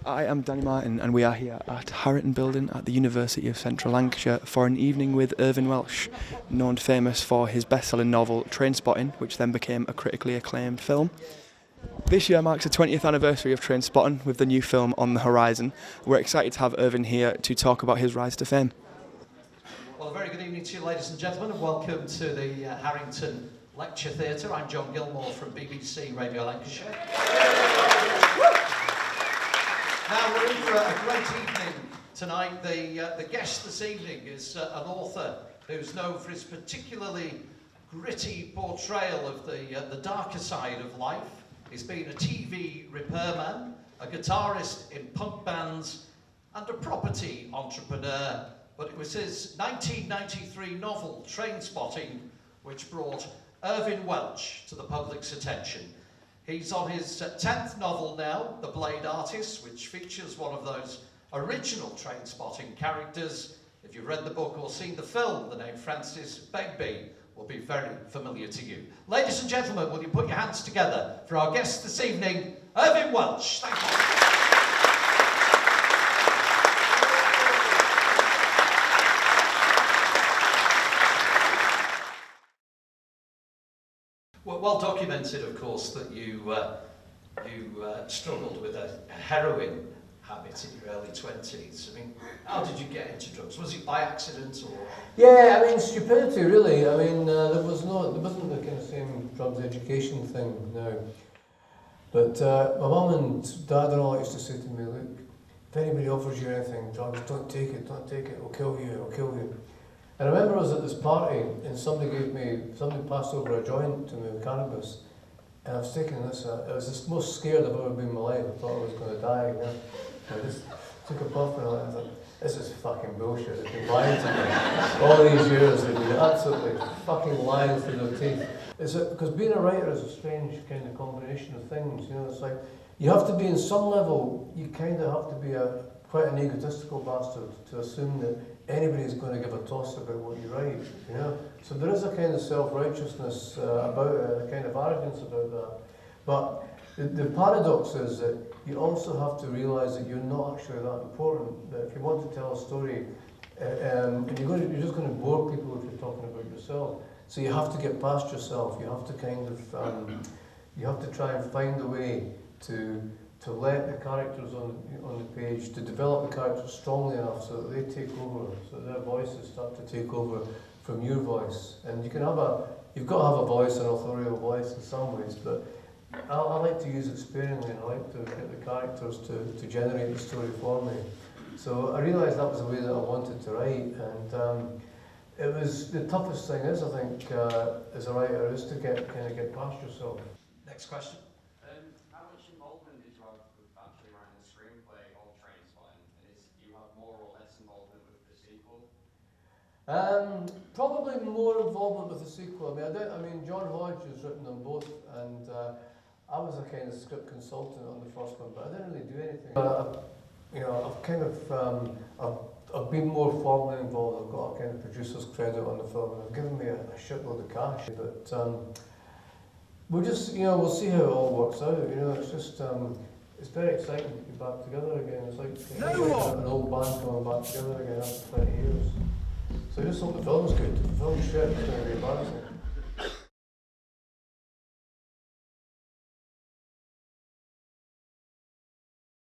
I am Danny Martin and we are here at Harrington Building at the University of Central Lancashire for an evening with Irvine Welsh, known and famous for his best-selling novel Trainspotting, which then became a critically acclaimed film. This year marks the 20th anniversary of Trainspotting with the new film on the horizon. We're excited to have Irvine here to talk about his rise to fame. Well, a very good evening to you, ladies and gentlemen, and welcome to the Harrington Lecture Theatre. I'm John Gilmore from BBC Radio Lancashire. Now, we're in for a great evening tonight. The guest this evening is an author who's known for his particularly gritty portrayal of the darker side of life. He's been a TV repairman, a guitarist in punk bands, and a property entrepreneur. But it was his 1993 novel, Trainspotting, which brought Irvine Welsh to the public's attention. He's on his 10th novel now, The Blade Artist, which features one of those original Trainspotting characters. If you've read the book or seen the film, the name Francis Begbie will be very familiar to you. Ladies and gentlemen, will you put your hands together for our guest this evening, Irvine Welsh. Thank you. Well documented, of course, that you struggled with a heroin habit in your early 20s. I mean, how did you get into drugs? Was it by accident or? Yeah, I mean, stupidity, really. I mean, there wasn't the kind of same drugs education thing now. But my mum and dad and all used to say to me, look, if anybody offers you anything, drugs, don't take it, it'll kill you. And I remember I was at this party and somebody passed over a joint to me with cannabis, and I was taking this, I was the most scared I've ever been in my life. I thought I was going to die, you know. I just took a puff and I thought, this is fucking bullshit, they've been lying to me. All these years they've been absolutely fucking lying through their teeth. Because being a writer is a strange kind of combination of things, you know. It's like, you have to be in some level, you kind of have to be quite an egotistical bastard to assume that anybody's going to give a toss about what you write, you know. So there is a kind of self-righteousness about it, a kind of arrogance about that. But the paradox is that you also have to realise that you're not actually that important. That if you want to tell a story, and you're just going to bore people if you're talking about yourself. So you have to get past yourself. You have to kind of, you have to try and find a way to let the characters on the page, to develop the characters strongly enough so that they take over, so that their voices start to take over from your voice. And you've got to have a voice, an authorial voice in some ways, but I like to use it sparingly, and I like to get the characters to generate the story for me. So I realised that was the way that I wanted to write, and it was the toughest thing is, I think, as a writer, is to get past yourself. Next question. How much involvement did you have with actually writing the screenplay of Trainspotting? Do you have more or less involvement with the sequel? Probably more involvement with the sequel. I mean, John Hodge has written them both, and I was a kind of script consultant on the first one, but I didn't really do anything. You know, I've kind of I've been more formally involved. I've got a kind of producer's credit on the film, and they've given me a shitload of cash. But we'll just, you know, we'll see how it all works out. You know, it's just it's very exciting to be back together again. It's like an old band coming back together again after 20 years. So I just hope the film's good. If the film's shit, it's going to be embarrassing.